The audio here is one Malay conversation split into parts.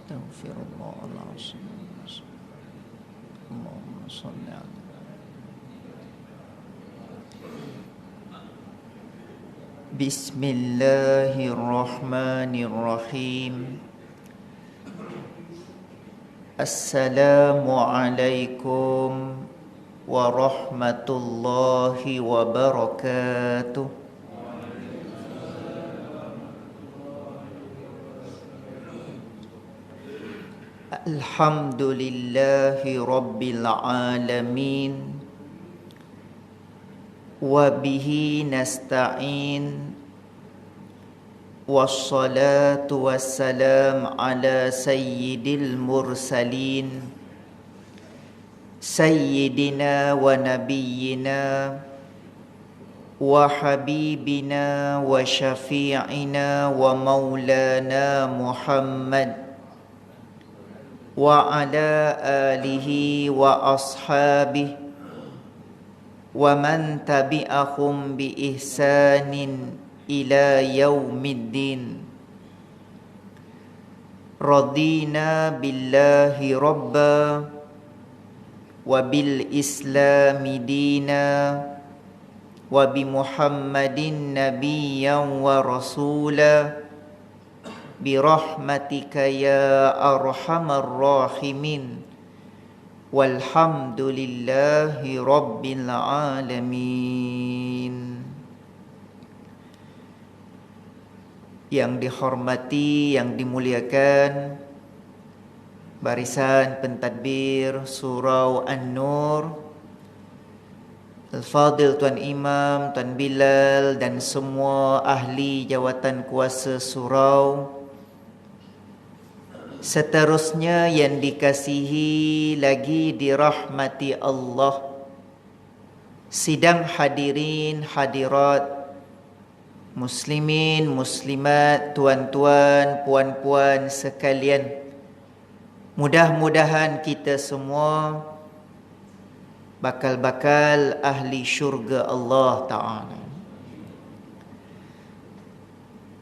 Astaghfirullahaladzim. Allahumma salli ala Bismillahirrahmanirrahim. Assalamualaikum warahmatullahi wabarakatuh. Alhamdulillahi rabbil alamin. Wa bihi nasta'in. Wassalatu wassalam ala sayyidil mursalin Sayyidina wa nabiyyina wa habibina wa syafi'ina wa maulana Muhammad wa ala alihi wa ashabihi wa man tabi'ahum bi ihsanin ila yaumiddin. Radina billahi rabba wa bil islami dina wa bi Muhammadin nabiyyan wa rasula bi rahmatika ya arhamar rahimin. Walhamdulillahi rabbil alamin. Yang dihormati, yang dimuliakan barisan pentadbir Surau An-Nur, Al-Fadil Tuan Imam, Tuan Bilal dan semua ahli jawatan kuasa surau. Seterusnya yang dikasihi lagi dirahmati Allah, sidang hadirin hadirat, muslimin, muslimat, tuan-tuan, puan-puan sekalian. Mudah-mudahan kita semua bakal-bakal ahli syurga Allah Ta'ala.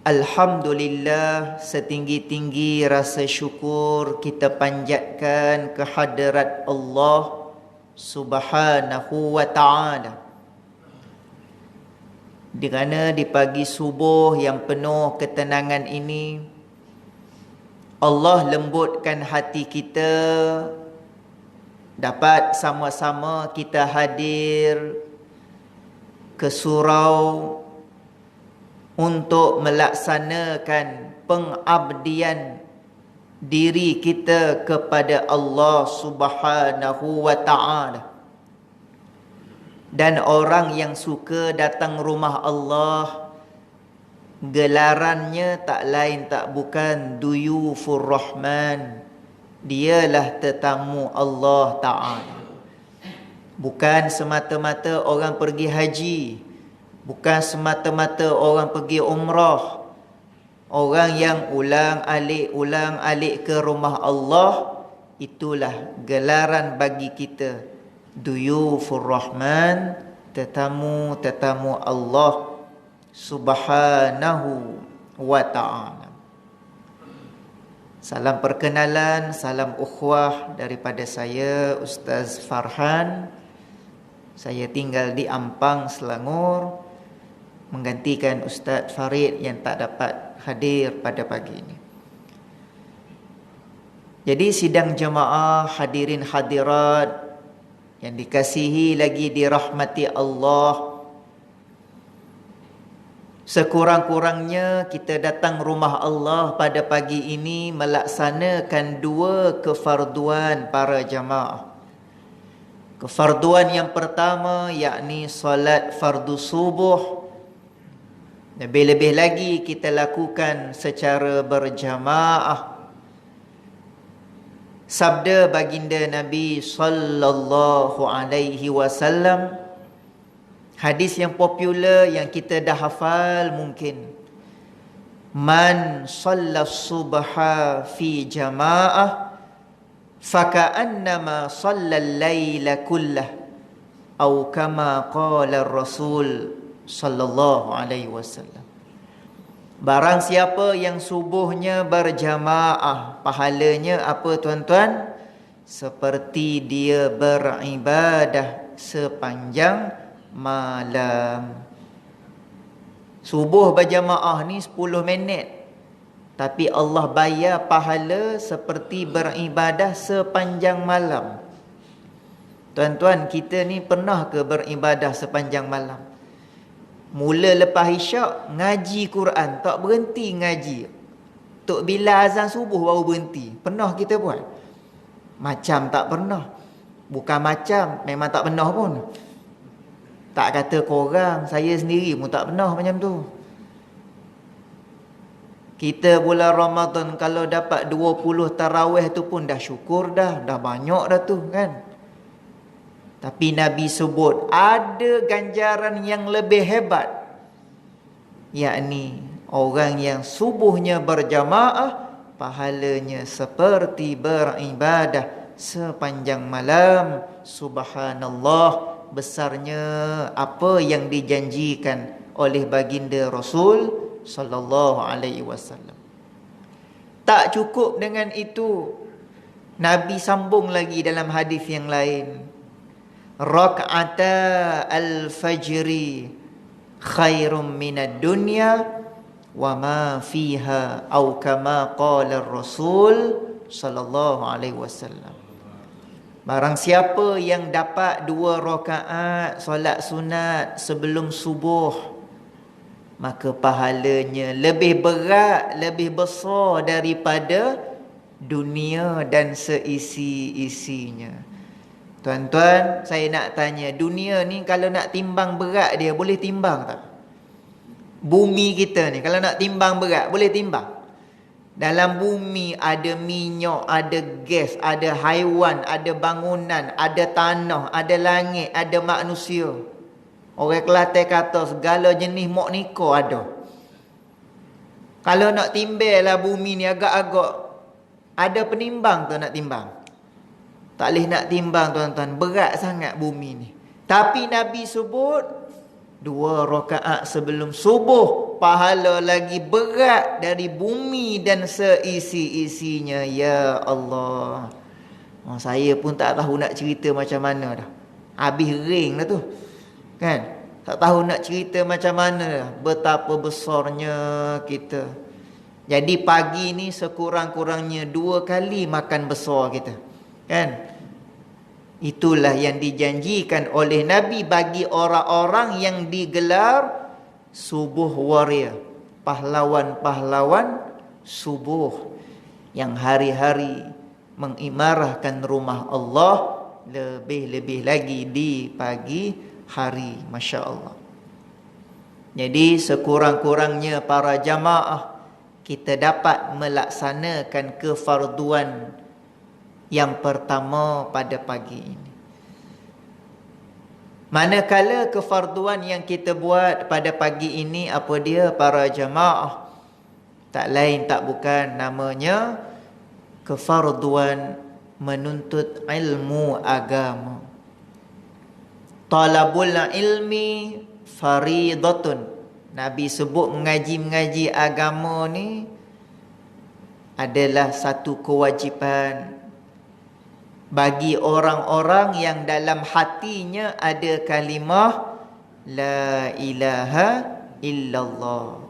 Alhamdulillah, setinggi-tinggi rasa syukur kita panjatkan kehadrat Allah Subhanahu wa Ta'ala. Di mana di pagi subuh yang penuh ketenangan ini, Allah lembutkan hati kita, dapat sama-sama kita hadir ke surau untuk melaksanakan pengabdian diri kita kepada Allah Subhanahu wa Ta'ala. Dan orang yang suka datang rumah Allah, gelarannya tak lain tak bukan duyufur Rahman. Dialah tetamu Allah Ta'ala. Bukan semata-mata orang pergi haji, bukan semata-mata orang pergi umrah. Orang yang ulang alik ke rumah Allah, itulah gelaran bagi kita, duyufur Rahman, tetamu-tetamu Allah Subhanahu wa Ta'ala. Salam perkenalan, salam ukhuwah daripada saya, Ustaz Farhan. Saya tinggal di Ampang, Selangor, menggantikan Ustaz Farid yang tak dapat hadir pada pagi ini. Jadi sidang jemaah, hadirin hadirat yang dikasihi lagi dirahmati Allah, sekurang-kurangnya kita datang rumah Allah pada pagi ini melaksanakan dua kefarduan para jamaah. Kefarduan yang pertama yakni solat fardu subuh. Lebih-lebih lagi kita lakukan secara berjamaah. Sabda baginda Nabi sallallahu alaihi wasallam, hadis yang popular yang kita dah hafal mungkin, man shallas subha fi jamaah faka'annama shallal laila kullah, atau kama qala Rasul sallallahu alaihi wasallam. Barang siapa yang subuhnya berjamaah, pahalanya apa tuan-tuan? Seperti dia beribadah sepanjang malam. Subuh berjamaah ni 10 minit, tapi Allah bayar pahala seperti beribadah sepanjang malam. Tuan-tuan, kita ni pernah ke beribadah sepanjang malam? Mula lepas isyak, ngaji Quran, tak berhenti ngaji. Tok bila azan subuh baru berhenti. Pernah kita buat? Macam tak pernah. Bukan macam, memang tak pernah pun. Tak kata korang, saya sendiri pun tak pernah macam tu. Kita bulan Ramadan kalau dapat 20 tarawih tu pun dah syukur dah. Dah banyak dah tu kan. Tapi Nabi sebut ada ganjaran yang lebih hebat, yakni orang yang subuhnya berjamaah, pahalanya seperti beribadah sepanjang malam. Subhanallah, besarnya apa yang dijanjikan oleh baginda Rasul sallallahu alaihi wasallam. Tak cukup dengan itu, Nabi sambung lagi dalam hadis yang lain. Rak'ata al-fajri khairum minad dunya wa ma fiha, atau kama qala Rasul sallallahu alaihi wasallam. Barang siapa yang dapat 2 rakaat solat sunat sebelum subuh, maka pahalanya lebih berat, lebih besar daripada dunia dan seisi-isinya. Tuan-tuan, saya nak tanya, dunia ni kalau nak timbang berat dia, boleh timbang tak? Bumi kita ni kalau nak timbang berat, boleh timbang? Dalam bumi ada minyak, ada gas, ada haiwan, ada bangunan, ada tanah, ada langit, ada manusia. Orang Kelantan kata segala jenis mok niko ada. Kalau nak timbang lah bumi ni agak-agak, ada penimbang tu nak timbang? Tak boleh nak timbang tuan-tuan, berat sangat bumi ni. Tapi Nabi sebut 2 rakaat sebelum subuh pahala lagi berat dari bumi dan seisi-isinya. Ya Allah, saya pun tak tahu nak cerita macam mana dah. Habis ring dah tu kan. Tak tahu nak cerita macam mana dah, betapa besarnya kita. Jadi pagi ni sekurang-kurangnya 2 kali makan besar kita kan. Itulah yang dijanjikan oleh Nabi bagi orang-orang yang digelar subuh warrior, pahlawan-pahlawan subuh, yang hari-hari mengimarahkan rumah Allah, lebih-lebih lagi di pagi hari. Masya Allah. Jadi sekurang-kurangnya para jamaah, kita dapat melaksanakan kefarduan yang pertama pada pagi ini. Manakala kefarduan yang kita buat pada pagi ini, apa dia para jamaah? Tak lain tak bukan, namanya kefarduan menuntut ilmu agama. Talabul ilmi faridatun. Nabi sebut mengaji agama ni adalah satu kewajipan bagi orang-orang yang dalam hatinya ada kalimah la ilaha illallah.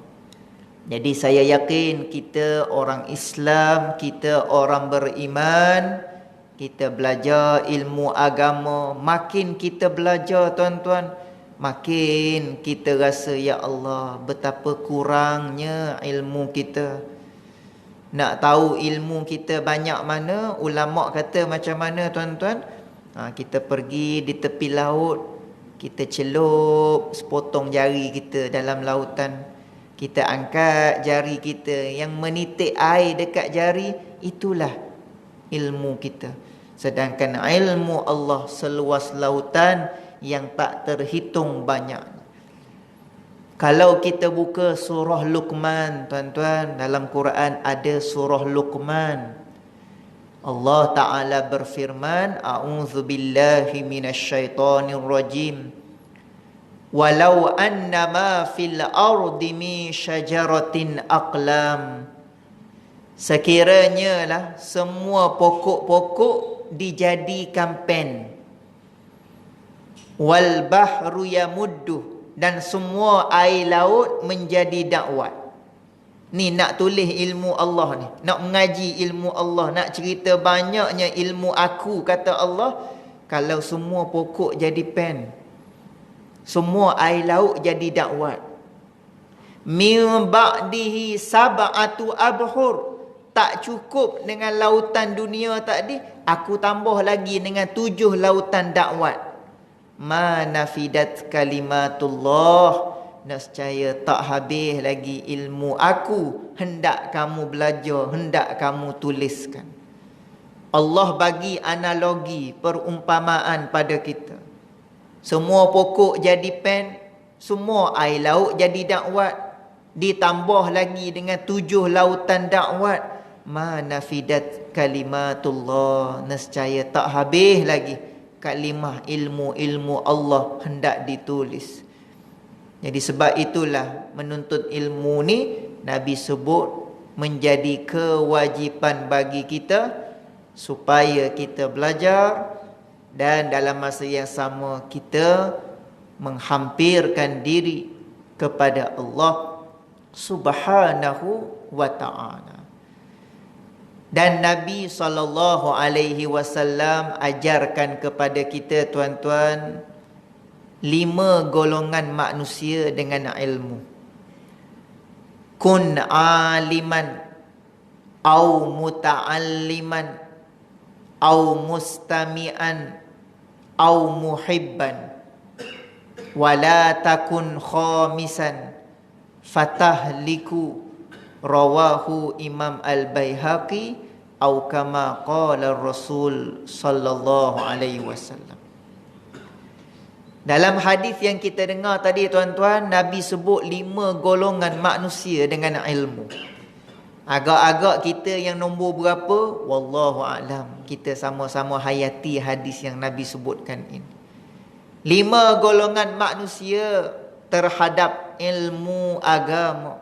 Jadi saya yakin kita orang Islam, kita orang beriman, kita belajar ilmu agama, makin kita belajar tuan-tuan, makin kita rasa ya Allah betapa kurangnya ilmu kita. Nak tahu ilmu kita banyak mana, ulama kata macam mana tuan-tuan? Kita pergi di tepi laut, kita celup sepotong jari kita dalam lautan, kita angkat jari kita yang menitik air dekat jari, itulah ilmu kita. Sedangkan ilmu Allah seluas lautan yang tak terhitung banyak. Kalau kita buka surah Luqman tuan-tuan, dalam Quran ada surah Luqman. Allah Ta'ala berfirman, A'udzu billahi minasyaitonir rajim. walau annama fil ardi min syajaratin aqlam, sekiranya lah semua pokok-pokok dijadikan pen, wal bahru yamuddu, dan semua air laut menjadi dakwat. Ni nak tulis ilmu Allah ni, nak mengaji ilmu Allah, nak cerita banyaknya ilmu aku, kata Allah. Kalau semua pokok jadi pen, semua air laut jadi dakwat. Min ba'dihi sab'atu abhur, tak cukup dengan lautan dunia tadi, aku tambah lagi dengan 7 lautan dakwat. Ma nafidat kalimatullah, nescaya tak habis lagi ilmu aku, hendak kamu belajar, hendak kamu tuliskan. Allah bagi analogi, perumpamaan pada kita. Semua pokok jadi pen, semua air laut jadi dakwat, ditambah lagi dengan 7 lautan dakwat. Ma nafidat kalimatullah, nescaya tak habis lagi kalimah ilmu-ilmu Allah hendak ditulis. Jadi sebab itulah menuntut ilmu ni Nabi sebut menjadi kewajipan bagi kita, supaya kita belajar dan dalam masa yang sama kita menghampirkan diri kepada Allah Subhanahu wa ta'ala. Dan Nabi SAW ajarkan kepada kita, tuan-tuan, 5 golongan manusia dengan ilmu. Kun aliman au muta'alliman au mustami'an au muhibban, wala takun khamisan fatahliku. Rawahu Imam Al-Baihaqi au kama qala Rasul sallallahu alaihi wasallam. Dalam hadis yang kita dengar tadi, tuan-tuan, Nabi sebut 5 golongan manusia dengan ilmu. Agak-agak kita yang nombor berapa, wallahu a'lam. Kita sama-sama hayati hadis yang Nabi sebutkan ini. 5 golongan manusia terhadap ilmu agama.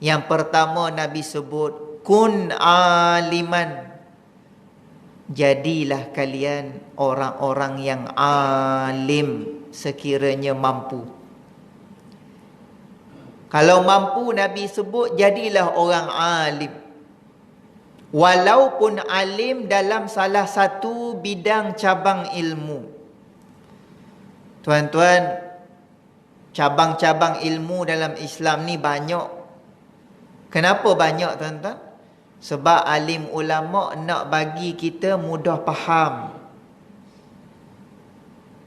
Yang pertama Nabi sebut, kun aliman, jadilah kalian orang-orang yang alim sekiranya mampu. Kalau mampu, Nabi sebut jadilah orang alim. Walaupun alim dalam salah satu bidang cabang ilmu. Tuan-tuan, cabang-cabang ilmu dalam Islam ni banyak. Kenapa banyak, tuan-tuan? Sebab alim ulama nak bagi kita mudah faham.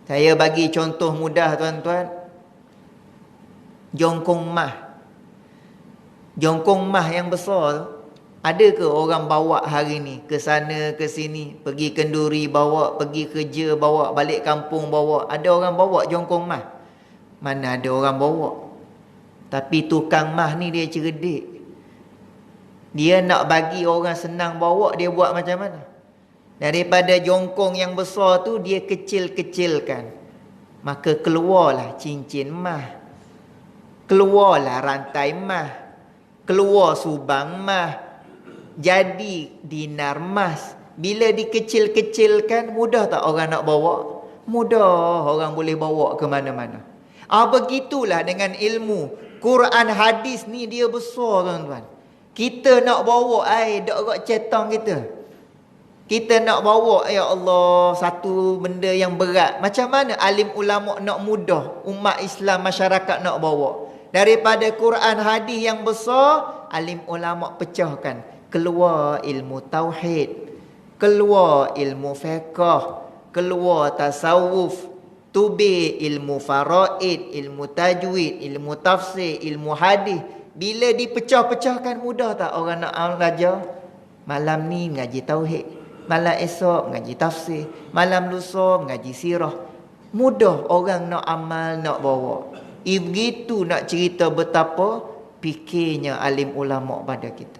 Saya bagi contoh mudah, tuan-tuan. Jongkong mah. Jongkong mah yang besar tu, ada ke orang bawa hari ni ke sana ke sini, pergi kenduri bawa, pergi kerja bawa, balik kampung bawa? Ada orang bawa jongkong mah? Mana ada orang bawa. Tapi tukang mah ni dia cerdik. Dia nak bagi orang senang bawa, dia buat macam mana? Daripada jongkong yang besar tu dia kecil-kecilkan. Maka keluarlah cincin mah, keluarlah rantai mah, keluar subang mah, jadi dinar mas. Bila dikecil-kecilkan, mudah tak orang nak bawa? Mudah, orang boleh bawa ke mana-mana. Begitulah dengan ilmu. Quran hadis ni dia besar, tuan-tuan. Kita nak bawa dak kat cetang kita. Kita nak bawa, ya Allah, satu benda yang berat. Macam mana alim ulama nak mudah umat Islam, masyarakat nak bawa? Daripada Quran hadis yang besar, alim ulama pecahkan. Keluar ilmu tauhid, keluar ilmu fiqh, keluar tasawuf, tubi ilmu faraid, ilmu tajwid, ilmu tafsir, ilmu hadis. Bila dipecah-pecahkan, mudah tak orang nak belajar? Malam ni mengaji tauhid, malam esok mengaji tafsir, malam lusa mengaji sirah. Mudah orang nak amal, nak bawa. Begitu nak cerita betapa fikirnya alim ulama pada kita.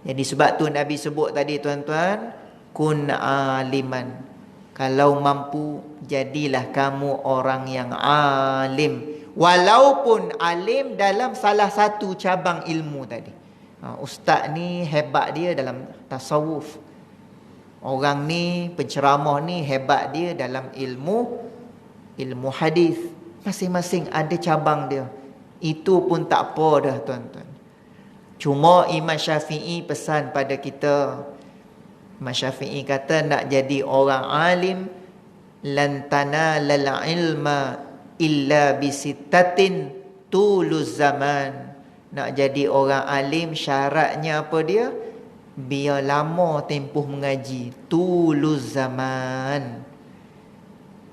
Jadi sebab tu Nabi sebut tadi, tuan-tuan, kun aliman. Kalau mampu, jadilah kamu orang yang alim. Walaupun alim dalam salah satu cabang ilmu tadi. Ustaz ni hebat dia dalam tasawuf. Orang ni, penceramah ni hebat dia dalam ilmu hadis. Masing-masing ada cabang dia. Itu pun tak apa dah tuan-tuan. Cuma Imam Syafi'i pesan pada kita. Imam Syafi'i kata nak jadi orang alim, lan tanalal ilma illa bisittatin tuluz zaman. Nak jadi orang alim syaratnya apa dia? Biar lama tempoh mengaji. Tuluz zaman.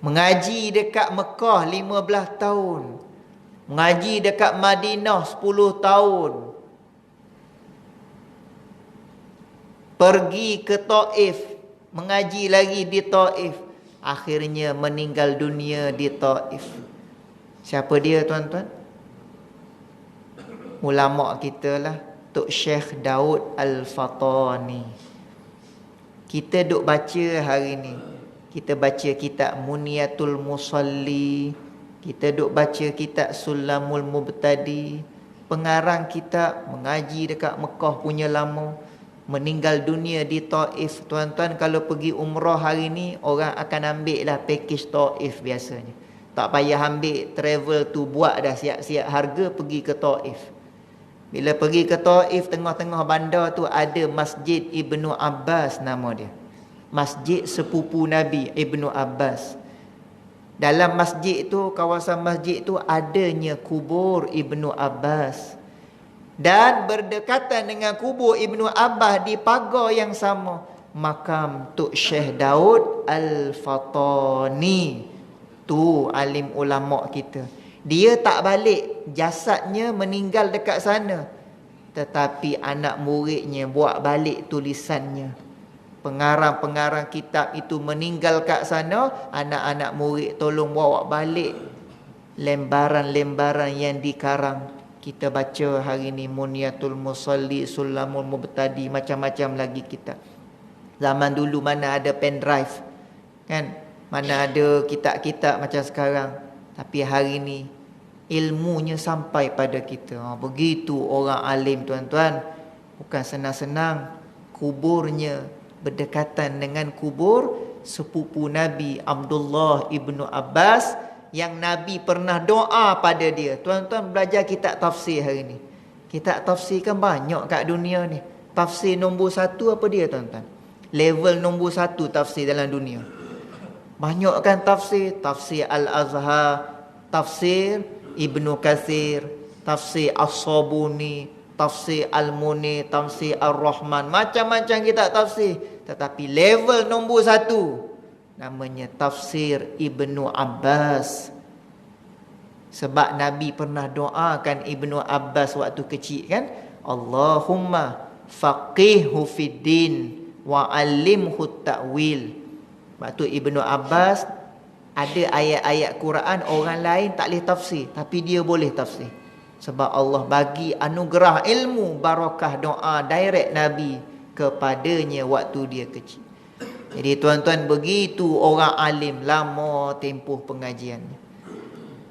Mengaji dekat Mekah 15 tahun. Mengaji dekat Madinah 10 tahun. Pergi ke Taif, mengaji lagi di Taif. Akhirnya meninggal dunia di Taif. Siapa dia tuan-tuan? Ulama kita lah, Tok Syekh Daud Al-Fatani. Kita duk baca hari ni. Kita baca kitab Muniyatul Musalli. Kita duk baca kitab Sulamul Mubtadi. Pengarang kitab mengaji dekat Mekah punya lama. Meninggal dunia di Taif. Tuan-tuan, kalau pergi umrah hari ni, orang akan ambil lah package Taif biasanya. Tak payah ambil travel tu, buat dah siap-siap harga pergi ke Taif. Bila pergi ke Taif, tengah-tengah bandar tu ada Masjid Ibnu Abbas nama dia. Masjid sepupu Nabi Ibnu Abbas. Dalam masjid tu, kawasan masjid tu adanya kubur Ibnu Abbas. Dan berdekatan dengan kubur Ibnu Abbas di pagar yang sama, makam Tok Syekh Daud Al-Fatani. Tu alim ulama kita. Dia tak balik, jasadnya meninggal dekat sana. Tetapi anak muridnya buat balik tulisannya. Pengarang-pengarang kitab itu meninggal kat sana, anak-anak murid tolong bawa balik lembaran-lembaran yang dikarang. Kita baca hari ni Muniyatul Musalli, Sulamul Mubtadi, macam-macam lagi kitab. Zaman dulu mana ada pen drive, kan? Mana ada kitab-kitab macam sekarang. Tapi hari ni ilmunya sampai pada kita. Begitu orang alim tuan-tuan. Bukan senang-senang. Kuburnya berdekatan dengan kubur sepupu Nabi Abdullah ibnu Abbas, yang Nabi pernah doa pada dia. Tuan-tuan belajar kitab tafsir hari ni. Kitab tafsir kan banyak kat dunia ni. Tafsir nombor 1 apa dia tuan-tuan? Level nombor 1 tafsir dalam dunia. Banyak kan tafsir. Tafsir Al-Azhar, tafsir Ibnu Katsir, tafsir As-Sabuni, tafsir Al-Muni, tafsir Ar-Rahman. Macam-macam kitab tafsir. Tetapi level nombor 1 namanya tafsir Ibnu Abbas. Sebab Nabi pernah doakan Ibnu Abbas waktu kecil kan, Allahumma faqihhu fid din wa 'allimhu ta'wil. Waktu Ibnu Abbas ada ayat-ayat Quran orang lain tak boleh tafsir, tapi dia boleh tafsir. Sebab Allah bagi anugerah ilmu, barakah doa direct Nabi kepadanya waktu dia kecil. Jadi tuan-tuan, begitu orang alim, lama tempoh pengajiannya.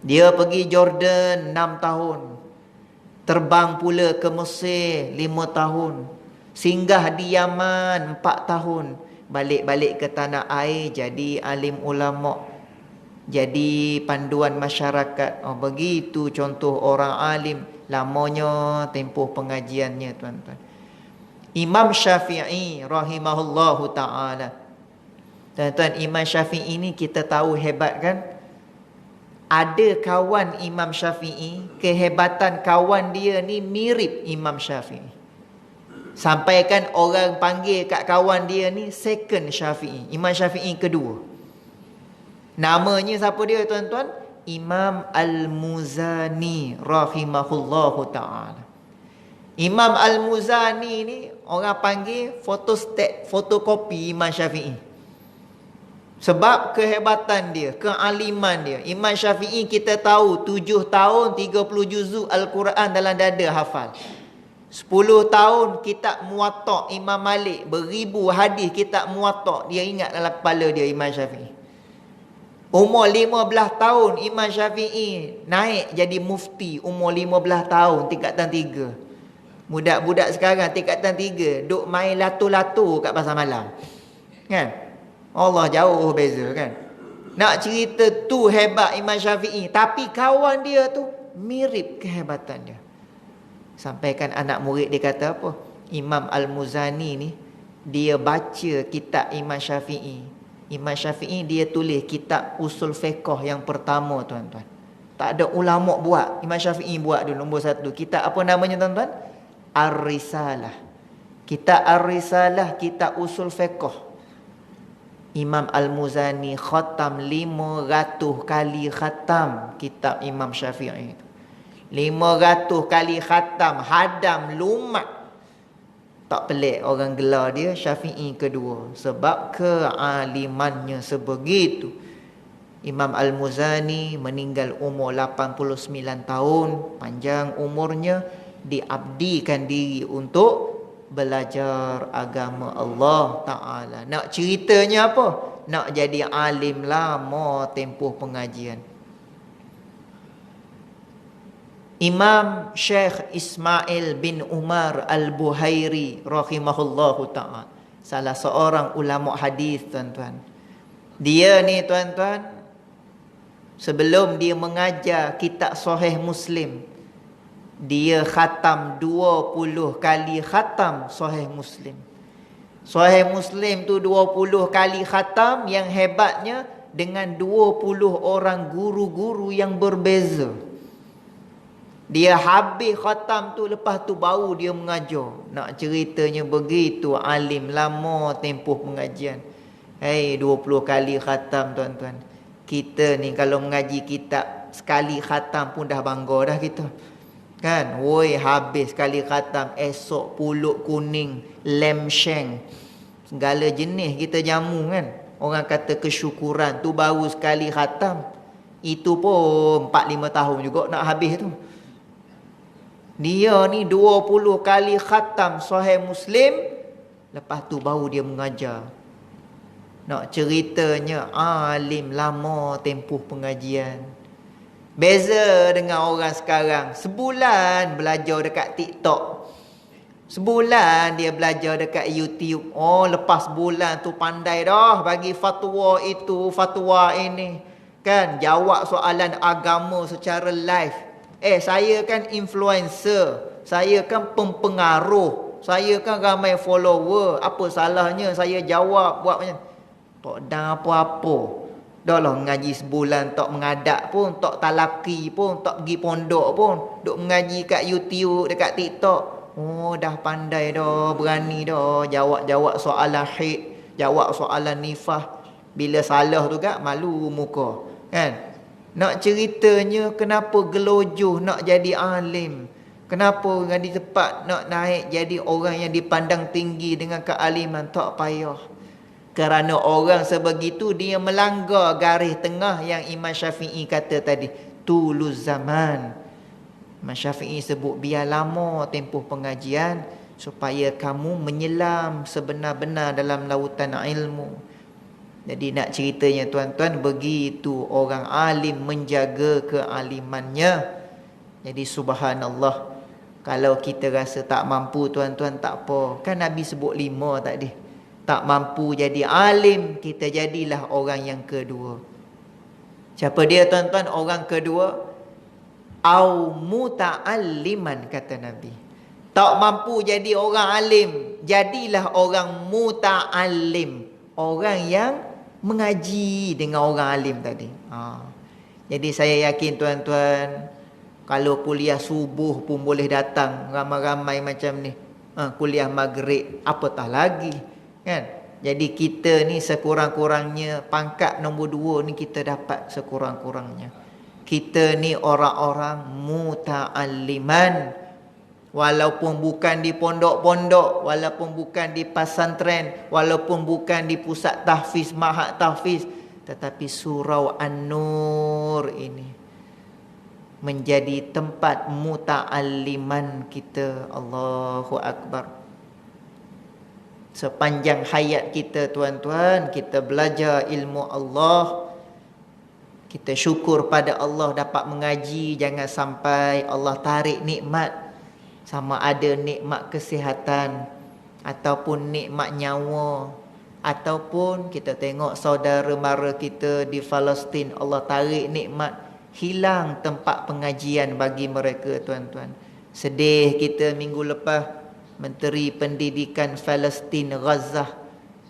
Dia pergi Jordan 6 tahun. Terbang pula ke Mesir 5 tahun. Singgah di Yaman 4 tahun. Balik-balik ke tanah air, jadi alim ulama, jadi panduan masyarakat. Begitu contoh orang alim, lamanya tempoh pengajiannya tuan-tuan. Imam Syafi'i rahimahullahu ta'ala. Tuan-tuan, Imam Syafi'i ni kita tahu hebat kan? Ada kawan Imam Syafi'i, kehebatan kawan dia ni mirip Imam Syafi'i. Sampaikan orang panggil kat kawan dia ni second Syafi'i, Imam Syafi'i kedua. Namanya siapa dia tuan-tuan? Imam Al-Muzani rahimahullahu ta'ala. Imam Al-Muzani ni orang panggil photostat, fotokopi Imam Syafi'i. Sebab kehebatan dia, kealiman dia. Imam Syafi'i kita tahu 7 tahun 30 juzuk Al-Quran dalam dada hafal. 10 tahun kitab Muwatta' Imam Malik, beribu hadis kitab Muwatta' dia ingat dalam kepala dia Imam Syafi'i. Umur 15 tahun Imam Syafi'i naik jadi mufti. Umur 15 tahun tingkatan 3. Budak-budak sekarang tingkatan 3 duk main latu-latu kat pasar malam. Kan? Allah jauh beza kan. Nak cerita tu hebat Imam Syafi'i, tapi kawan dia tu mirip kehebatan dia. Sampaikan anak murid dia kata apa? Imam Al-Muzani ni dia baca kitab Imam Syafi'i. Imam Syafi'i dia tulis kitab usul fiqh yang pertama, tuan-tuan. Tak ada ulama buat. Imam Syafi'i buat dulu nombor 1. Kitab apa namanya, tuan-tuan? Ar-Risalah. Kitab Ar-Risalah, kitab usul fiqh. Imam Al-Muzani khatam 500 kali khatam kitab Imam Syafi'i itu. 500 kali khatam, hadam, lumat. Tak pelik orang gelar dia Syafi'i kedua, sebab kealimannya sebegitu. Imam Al-Muzani meninggal umur 89 tahun, panjang umurnya, diabdikan diri untuk belajar agama Allah Ta'ala. Nak ceritanya apa? Nak jadi alim lama tempoh pengajian. Imam Syekh Ismail bin Umar Al-Buhairi rahimahullahu ta'ala, salah seorang ulama hadis, tuan-tuan. Dia ni, tuan-tuan, sebelum dia mengajar kitab Sahih Muslim, dia khatam 20 kali khatam Sahih Muslim. Sahih Muslim tu 20 kali khatam. Yang hebatnya dengan 20 orang guru-guru yang berbeza. Dia habis khatam tu, lepas tu baru dia mengajar. Nak ceritanya begitu alim lama tempoh pengajian. 20 kali khatam, tuan-tuan. Kita ni kalau mengaji kitab sekali khatam pun dah bangga dah kita. Kan? Woi, habis sekali khatam, esok puluk kuning, lem sheng, segala jenis kita jamu kan. Orang kata kesyukuran tu baru sekali khatam. Itu pun 4-5 tahun juga nak habis tu. Dia ni 20 kali khatam Sahih Muslim, lepas tu baru dia mengajar. Nak ceritanya alim lama tempoh pengajian. Beza dengan orang sekarang. Sebulan belajar dekat TikTok, sebulan dia belajar dekat YouTube. Oh, lepas bulan tu pandai dah bagi fatwa itu, fatwa ini. Kan, jawab soalan agama secara live. Saya kan influencer, saya kan pempengaruh, saya kan ramai follower. Apa salahnya saya jawab buat macam tak ada apa-apa. Dah lah mengaji sebulan, tak mengadap pun, tak talaki pun, tak pergi pondok pun, duk mengaji kat YouTube, dekat TikTok. Oh, dah pandai dah, berani dah jawab-jawab soalan haid, jawab soalan nifah. Bila salah tu kan malu muka. Kan? Nak ceritanya kenapa gelojoh nak jadi alim? Kenapa jadi cepat nak naik jadi orang yang dipandang tinggi dengan kealiman? Tak payah. Kerana orang sebegitu dia melanggar garis tengah yang Imam Syafi'i kata tadi, tuluz zaman. Imam Syafi'i sebut biar lama tempoh pengajian supaya kamu menyelam sebenar-benar dalam lautan ilmu. Jadi nak ceritanya, tuan-tuan, begitu orang alim menjaga kealimannya. Jadi subhanallah, kalau kita rasa tak mampu, tuan-tuan, tak apa. Kan Nabi sebut 5 tadi. Tak mampu jadi alim, kita jadilah orang yang kedua. Siapa dia, tuan-tuan? Orang kedua, au muta'alliman, kata Nabi. Tak mampu jadi orang alim, jadilah orang muta'allim, orang yang mengaji dengan orang alim tadi. Jadi saya yakin, tuan-tuan, kalau kuliah subuh pun boleh datang ramai-ramai macam ni. Kuliah maghrib, apatah lagi. Kan? Jadi kita ni sekurang-kurangnya pangkat nombor 2 ni kita dapat sekurang-kurangnya. Kita ni orang-orang muta'alliman. Walaupun bukan di pondok-pondok, walaupun bukan di pesantren, walaupun bukan di pusat tahfiz, mahat tahfiz, tetapi surau An-Nur ini menjadi tempat muta'alliman kita. Allahu Akbar. Sepanjang hayat kita, tuan-tuan, kita belajar ilmu Allah. Kita syukur pada Allah dapat mengaji. Jangan sampai Allah tarik nikmat, sama ada nikmat kesihatan ataupun nikmat nyawa, ataupun kita tengok saudara mara kita di Palestin, Allah tarik nikmat, hilang tempat pengajian bagi mereka, tuan-tuan. Sedih kita minggu lepas, Menteri Pendidikan Palestin Gaza,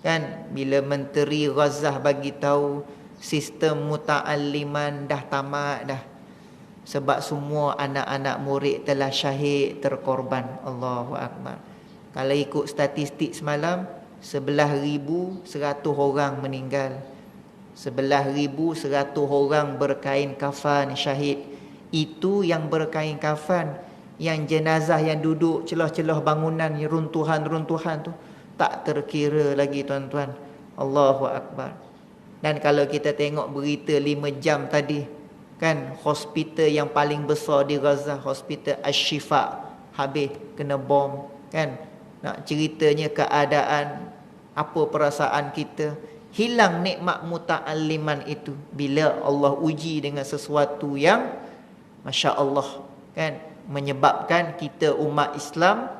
kan, bila Menteri Gaza bagi tahu sistem muta'alliman dah tamat dah, sebab semua anak-anak murid telah syahid, terkorban. Allahu Akbar. Kalau ikut statistik semalam, 11,100 orang meninggal, 11,100 orang berkain kafan syahid. Itu yang berkain kafan. Yang jenazah yang duduk celah-celah bangunan, yang runtuhan-runtuhan tu tak terkira lagi, tuan-tuan. Allahu Akbar. Dan kalau kita tengok berita 5 jam tadi, kan, hospital yang paling besar di Gaza, Hospital Asy-Syifa, habis kena bom, kan. Nak ceritanya keadaan, apa perasaan kita? Hilang nikmat muta'alliman itu bila Allah uji dengan sesuatu yang Masya Allah, kan, menyebabkan kita umat Islam,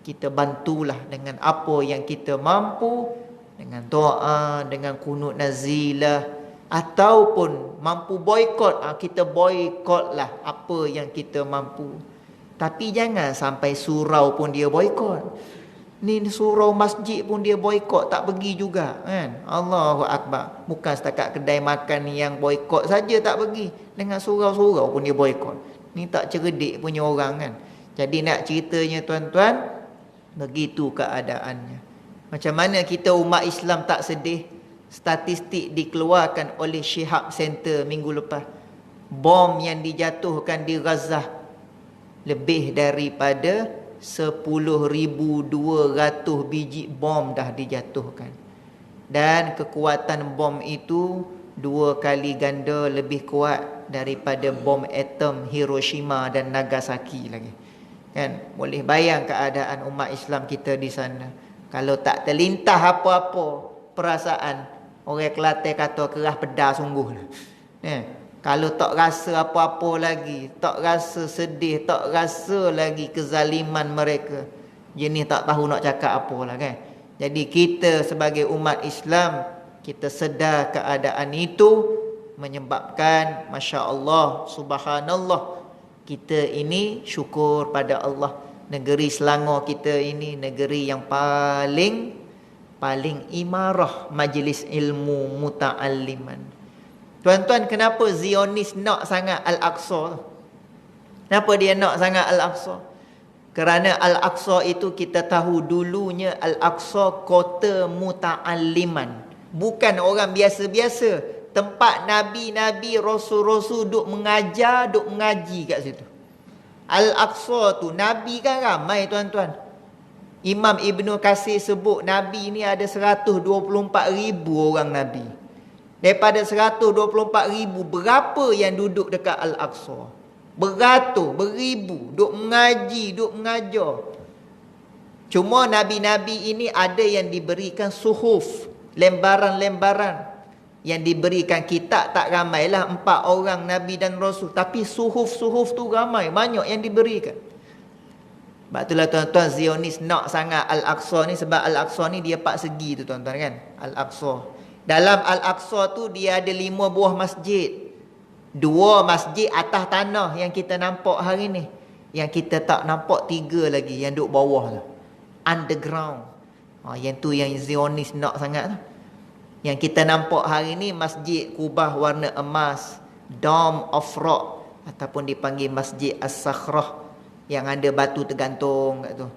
kita bantulah dengan apa yang kita mampu, dengan doa, dengan kunut nazilah, ataupun mampu boikot, kita boikotlah apa yang kita mampu. Tapi jangan sampai surau pun dia boikot. Ni surau masjid pun dia boikot, tak pergi juga, kan. Allahu Akbar. Bukan setakat kedai makan yang boikot saja tak pergi, dengan surau-surau pun dia boikot. Ni tak cerdik punya orang, kan. Jadi nak ceritanya, tuan-tuan, begitu keadaannya. Macam mana kita umat Islam tak sedih? Statistik dikeluarkan oleh Shihab Center minggu lepas. Bom yang dijatuhkan di Gaza lebih daripada 10,200 biji bom dah dijatuhkan. Dan kekuatan bom itu 2 kali ganda lebih kuat daripada bom atom Hiroshima dan Nagasaki lagi. Kan, boleh bayang keadaan umat Islam kita di sana. Kalau tak terlintas apa-apa perasaan, orang Kelantan kata kerah pedas sungguh. Kalau tak rasa apa-apa lagi, tak rasa sedih, tak rasa lagi kezaliman mereka, jenis tak tahu nak cakap apa lah, kan. Jadi kita sebagai umat Islam, kita sedar keadaan itu menyebabkan Masya Allah, Subhanallah, kita ini syukur pada Allah. Negeri Selangor kita ini negeri yang paling imarah majlis ilmu muta'alliman. Tuan-tuan, kenapa Zionis nak sangat Al-Aqsa? Kenapa dia nak sangat Al-Aqsa? Kerana Al-Aqsa itu kita tahu dulunya Al-Aqsa kota muta'alliman, bukan orang biasa-biasa. Tempat Nabi-Nabi, Rasul-Rasul duk mengajar, duk mengaji kat situ. Al-Aqsa tu, Nabi kan ramai, tuan-tuan. Imam Ibn Katsir sebut Nabi ni ada 124,000 orang Nabi. Daripada 124,000, berapa yang duduk dekat Al-Aqsa? Beratus, beribu, duk mengaji, duk mengajar. Cuma Nabi-Nabi ini ada yang diberikan suhuf, lembaran-lembaran. Yang diberikan kitab tak ramailah, 4 orang Nabi dan Rasul. Tapi suhuf-suhuf tu ramai, banyak yang diberikan. Sebab itulah, tuan-tuan, Zionis nak sangat Al-Aqsa ni. Sebab Al-Aqsa ni dia 4 segi tu, tuan-tuan, kan. Al-Aqsa, dalam Al-Aqsa tu dia ada 5 buah masjid. 2 masjid atas tanah yang kita nampak hari ni. Yang kita tak nampak 3 lagi yang duduk bawah tu, underground. Yang tu yang Zionis nak sangat tu. Yang kita nampak hari ni Masjid Kubah warna emas, Dome of Rock, ataupun dipanggil Masjid As-Sakhrah, yang ada batu tergantung kat tu.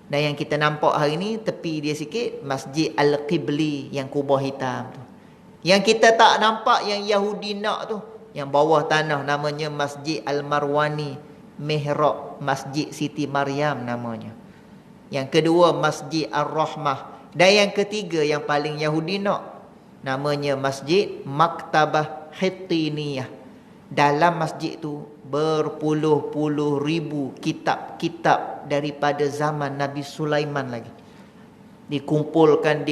Dan yang kita nampak hari ni tepi dia sikit, Masjid Al-Qibli yang kubah hitam tu. Yang kita tak nampak, yang Yahudi nak tu, yang bawah tanah, namanya Masjid Al-Marwani, Mihrab Masjid Siti Maryam namanya. Yang kedua Masjid Ar-Rahmah. Dan yang ketiga yang paling Yahudi nak, namanya Masjid Maktabah Hittiniyah. Dalam masjid tu berpuluh-puluh ribu kitab-kitab daripada zaman Nabi Sulaiman lagi. Dikumpulkan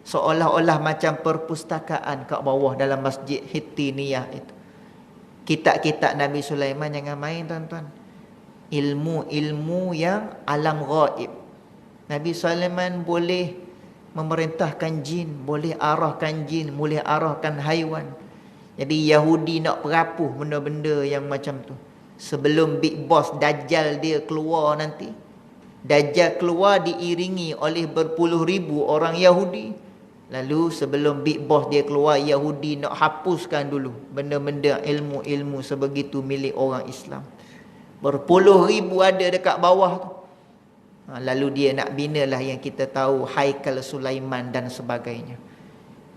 Seolah-olah macam perpustakaan kat bawah dalam Masjid Hittiniyah itu. Kitab-kitab Nabi Sulaiman jangan main tuan-tuan. Ilmu-ilmu yang alam ghaib. Nabi Sulaiman boleh memerintahkan jin, boleh arahkan jin, boleh arahkan haiwan. Jadi Yahudi nak perapuh benda-benda yang macam tu. Sebelum Big Boss Dajjal dia keluar nanti. Dajjal keluar diiringi oleh berpuluh ribu orang Yahudi. Lalu sebelum Big Boss dia keluar, Yahudi nak hapuskan dulu benda-benda ilmu-ilmu sebegitu milik orang Islam. Berpuluh ribu ada dekat bawah tu. Lalu dia nak binalah yang kita tahu Haikal Sulaiman dan sebagainya.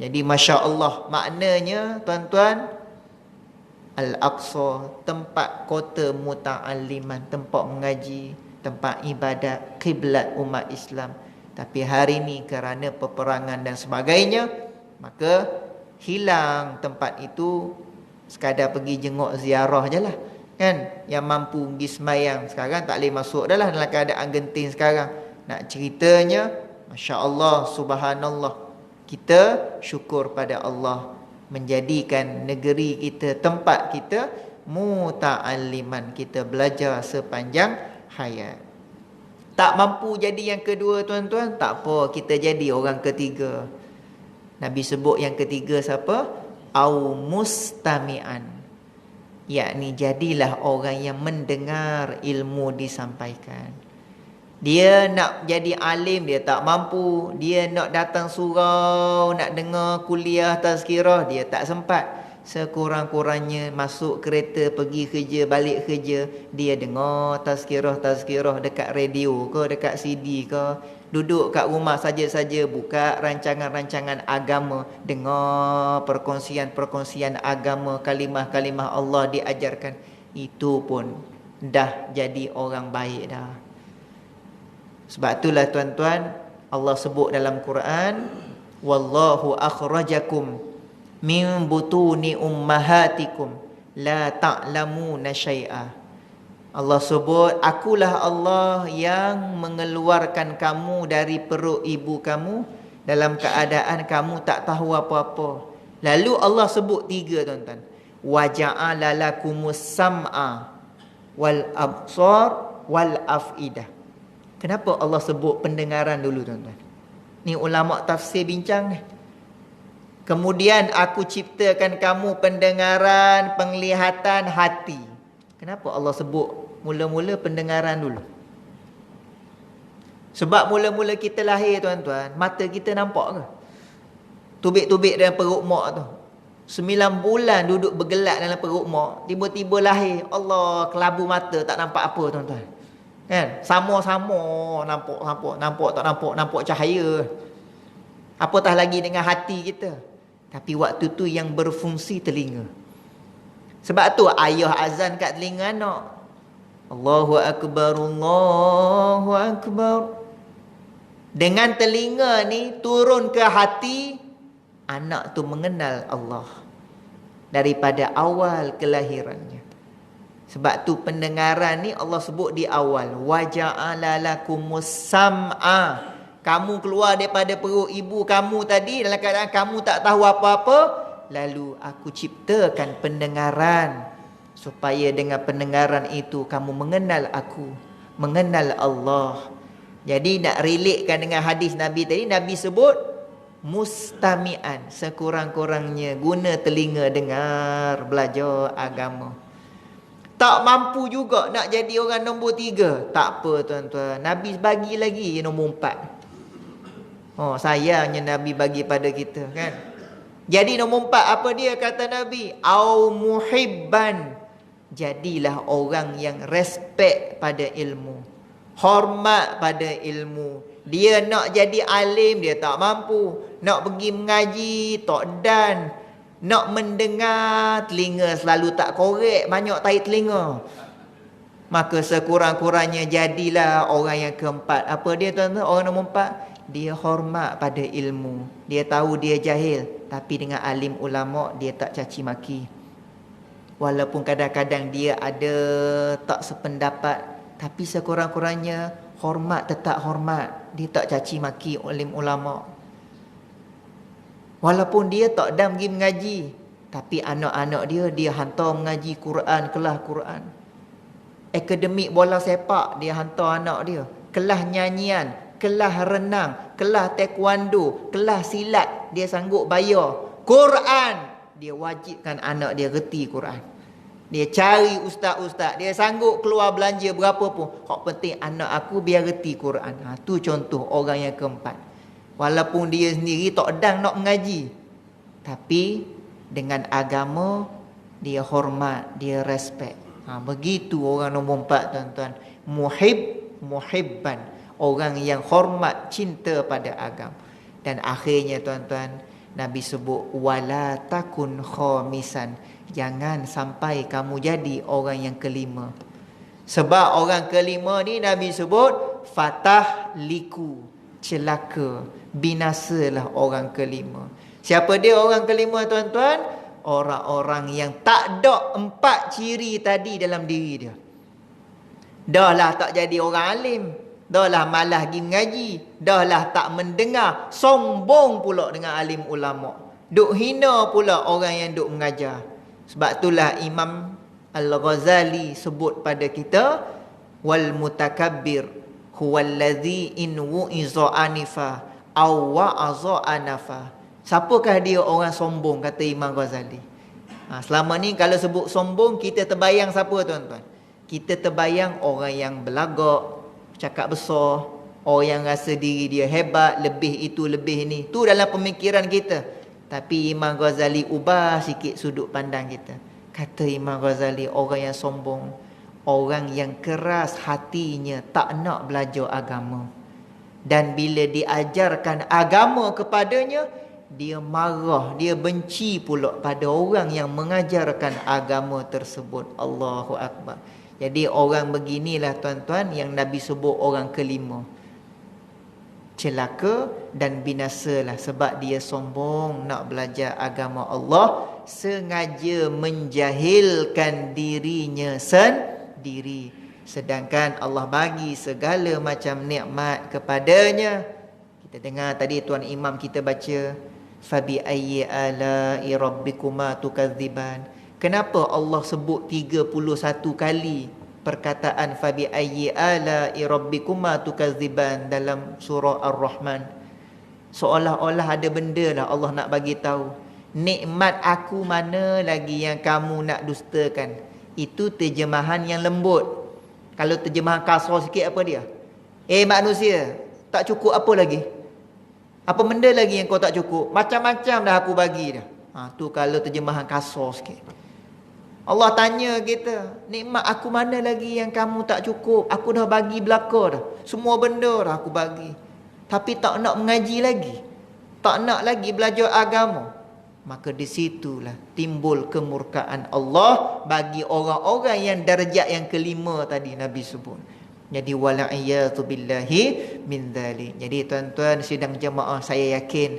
Jadi Masya Allah, maknanya tuan-tuan, Al-Aqsa, tempat kota muta'alliman, tempat mengaji, tempat ibadat, kiblat umat Islam. Tapi hari ini kerana peperangan dan sebagainya, maka hilang tempat itu. Sekadar pergi jenguk ziarah je lah, kan? Yang mampu pergi semayang. Sekarang tak boleh masuk dah lah dalam keadaan genting sekarang. Nak ceritanya, Masya Allah, Subhanallah, kita syukur pada Allah menjadikan negeri kita, tempat kita muta'alliman, kita belajar sepanjang hayat. Tak mampu jadi yang kedua tuan-tuan, tak apa, kita jadi orang ketiga. Nabi sebut yang ketiga siapa? Au mustami'an, yakni jadilah orang yang mendengar ilmu disampaikan. Dia nak jadi alim, dia tak mampu. Dia nak datang surau, nak dengar kuliah tazkirah, dia tak sempat. Sekurang-kurangnya masuk kereta pergi kerja, balik kerja, dia dengar tazkirah-tazkirah dekat radio ke, dekat CD ke. Duduk kat rumah saja-saja, buka rancangan-rancangan agama, dengar perkongsian-perkongsian agama, kalimah-kalimah Allah diajarkan. Itu pun dah jadi orang baik dah. Sebab itulah tuan-tuan, Allah sebut dalam Quran, wallahu akhrajakum min butuni ummahatikum la ta'lamuna syai'a. Allah sebut, akulah Allah yang mengeluarkan kamu dari perut ibu kamu dalam keadaan kamu tak tahu apa-apa. Lalu Allah sebut tiga tuan-tuan. Wa ja'ala lakumus sam'a wal absar wal afidah. Kenapa Allah sebut pendengaran dulu tuan-tuan? Ni ulama tafsir bincang ni. Kemudian aku ciptakan kamu pendengaran, penglihatan, hati. Kenapa Allah sebut mula-mula pendengaran dulu? Sebab mula-mula kita lahir tuan-tuan, mata kita nampak ke? Tubik-tubik dalam perut mak tu. 9 bulan duduk bergelak dalam perut mak. Tiba-tiba lahir, Allah, kelabu mata, tak nampak apa tuan-tuan. Kan? Sama-sama nampak cahaya. Apatah lagi dengan hati kita. Tapi waktu tu yang berfungsi telinga. Sebab tu ayah azan kat telinga anak. Allahu Akbar, Allahu Akbar. Dengan telinga ni turun ke hati, anak tu mengenal Allah daripada awal kelahirannya. Sebab tu pendengaran ni Allah sebut di awal, wa ja'ala lakumus sam'a. Kamu keluar daripada perut ibu kamu tadi dalam keadaan kamu tak tahu apa-apa, lalu aku ciptakan pendengaran supaya dengan pendengaran itu kamu mengenal aku, mengenal Allah. Jadi nak relatekan dengan hadis Nabi tadi, Nabi sebut mustami'an, sekurang-kurangnya guna telinga dengar, belajar agama. Tak mampu juga nak jadi orang nombor 3, tak apa tuan-tuan, Nabi bagi lagi nombor 4. Oh, sayangnya Nabi bagi pada kita, kan? Jadi nombor 4 apa dia kata Nabi? Au muhibban. Jadilah orang yang respect pada ilmu, hormat pada ilmu. Dia nak jadi alim, dia tak mampu. Nak pergi mengaji, tak dan. Nak mendengar, telinga selalu tak korek, banyak tahi telinga. Maka sekurang-kurangnya jadilah orang yang keempat. Apa dia tuan-tuan? Orang nombor 4, dia hormat pada ilmu. Dia tahu dia jahil, tapi dengan alim ulama dia tak caci maki. Walaupun kadang-kadang dia ada tak sependapat, tapi sekurang-kurangnya hormat, tetap hormat. Dia tak caci maki alim ulama. Walaupun dia tak dam pergi mengaji, tapi anak-anak dia hantar mengaji Quran, kelas Quran. Akademik bola sepak dia hantar anak dia, kelas nyanyian, kelas renang, kelas taekwondo, kelas silat, dia sanggup bayar. Quran, dia wajibkan anak dia reti Quran. Dia cari ustaz-ustaz, dia sanggup keluar belanja berapa pun. Hak penting anak aku biar reti Quran. Tu contoh orang yang keempat. Walaupun dia sendiri tak dang nak mengaji, tapi dengan agama dia hormat, dia respect. Begitu orang nombor 4, tuan-tuan. Muhibban, orang yang hormat, cinta pada agama. Dan akhirnya, tuan-tuan, Nabi sebut wala takun khamisan, jangan sampai kamu jadi orang yang kelima. Sebab orang kelima ni Nabi sebut fatah liku, celaka, binasalah orang kelima. Siapa dia orang kelima, tuan-tuan? Orang-orang yang tak ada 4 ciri tadi dalam diri dia. Dah lah tak jadi orang alim, dah lah malas pergi mengaji, dah lah tak mendengar, sombong pula dengan alim ulama, duk hina pula orang yang duk mengajar. Sebab itulah Imam Al-Ghazali sebut pada kita, wal mutakabbir huwallazi in wu'iza anifa aw wa'aza anafa. Siapakah dia orang sombong, kata Imam Ghazali? Selama ni kalau sebut sombong, kita terbayang siapa, tuan-tuan? Kita terbayang orang yang belagak, cakap besar, orang yang rasa diri dia hebat, lebih itu, lebih ni. Tu dalam pemikiran kita. Tapi Imam Ghazali ubah sikit sudut pandang kita. Kata Imam Ghazali, orang yang sombong, orang yang keras hatinya, tak nak belajar agama. Dan bila diajarkan agama kepadanya, dia marah, dia benci pula pada orang yang mengajarkan agama tersebut. Allahu Akbar. Jadi orang beginilah, tuan-tuan, yang Nabi sebut orang kelima. Celaka dan binasalah sebab dia sombong nak belajar agama Allah, sengaja menjahilkan dirinya sendiri. Sedangkan Allah bagi segala macam nikmat kepadanya. Kita dengar tadi tuan imam kita baca, fabi ayyi ala'i rabbikuma tukadziban. Kenapa Allah sebut 31 kali perkataan fabi ayyi ala'i rabbikuma tukadziban dalam surah Ar-Rahman? Seolah-olah ada benda lah Allah nak bagi tahu. Nikmat aku mana lagi yang kamu nak dustakan? Itu terjemahan yang lembut. Kalau terjemahan kasar sikit apa dia? Manusia, tak cukup apa lagi? Apa benda lagi yang kau tak cukup? Macam-macam dah aku bagi dah. Tu kalau terjemahan kasar sikit. Allah tanya kita, nikmat aku mana lagi yang kamu tak cukup? Aku dah bagi belaka dah. Semua benda dah aku bagi. Tapi tak nak mengaji lagi. Tak nak lagi belajar agama. Maka di situlah timbul kemurkaan Allah bagi orang-orang yang darjat yang kelima tadi Nabi sebut. Jadi wala'iyatu billahi min dhalik. Jadi tuan-tuan sidang jemaah, saya yakin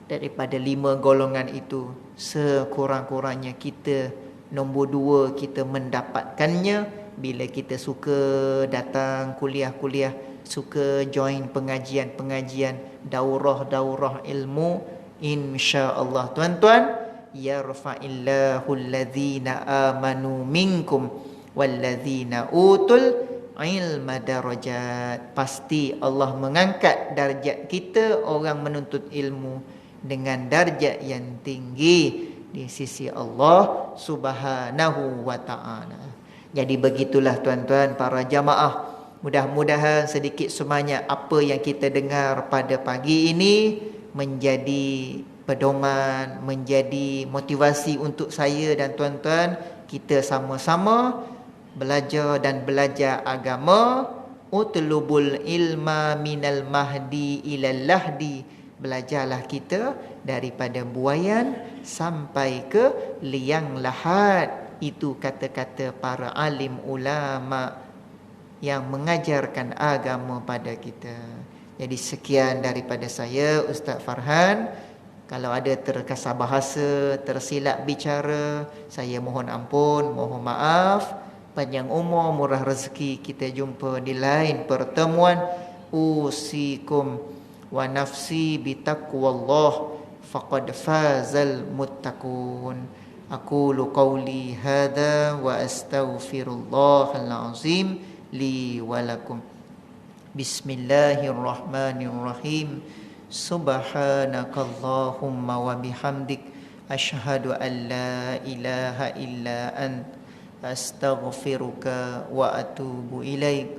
daripada 5 golongan itu, sekurang-kurangnya kita nombor 2 kita mendapatkannya bila kita suka datang kuliah-kuliah, suka join pengajian-pengajian, daurah-daurah ilmu, insya-Allah tuan-tuan, yarfa'illahu allazina amanu minkum wallazina utul ilma darajat. Pasti Allah mengangkat darjat kita orang menuntut ilmu dengan darjat yang tinggi di sisi Allah Subhanahu wa ta'ala. Jadi begitulah tuan-tuan para jamaah, mudah-mudahan sedikit sebanyak apa yang kita dengar pada pagi ini menjadi pedoman, menjadi motivasi untuk saya dan tuan-tuan. Kita sama-sama belajar dan belajar agama. Utlubul ilma minal mahdi ilal lahdi. Belajarlah kita daripada buayan sampai ke liang lahat. Itu kata-kata para alim ulama yang mengajarkan agama pada kita. Jadi sekian daripada saya, Ustaz Farhan. Kalau ada terkasar bahasa, tersilap bicara, saya mohon ampun, mohon maaf. Panjang umur, murah rezeki. Kita jumpa di lain pertemuan. Usikum wa nafsi bitaqwallah. faqad fazal muttaqun. Aqulu qawli hadha wa astaghfirullahal azim li wa lakum. Bismillahirrahmanirrahim. Subhanakallahumma wa bihamdik asyhadu an la ilaha illa ant astaghfiruka wa atubu ilaik.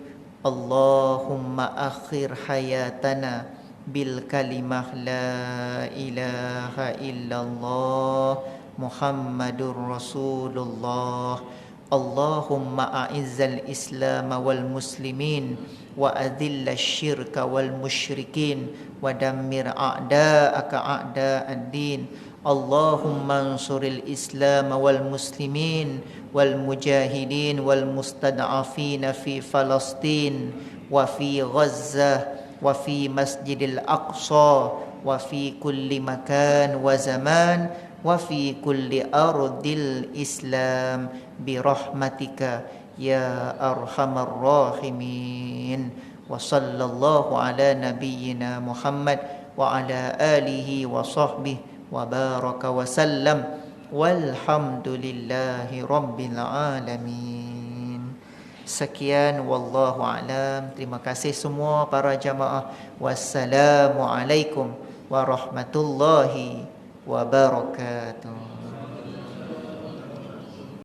Allahumma akhir hayatana bil kalimah la ilaha illallah Muhammadur Rasulullah. Allahumma a'izzal Islam wal muslimin wa adhillash syirka wal musyrikin wa dammir a'da'aka a'da'ad din. Allahumma ansuril Islam wal muslimin wal mujahidin wal mustad'afin fi Palestin wa fi Gaza wa fi Masjidil Aqsa wa fi kulli makan wa zaman wa fi kulli ardil Islam bi rahmatika ya arhamar rahimin. Wa sallallahu ala nabiyyina Muhammad wa ala alihi wa sahbihi wa baraka wa sallam walhamdulillahi rabbil alamin. Sekian wallahu alam. Terima kasih semua para jamaah. Wassalamualaikum warahmatullahi wabarakatuh.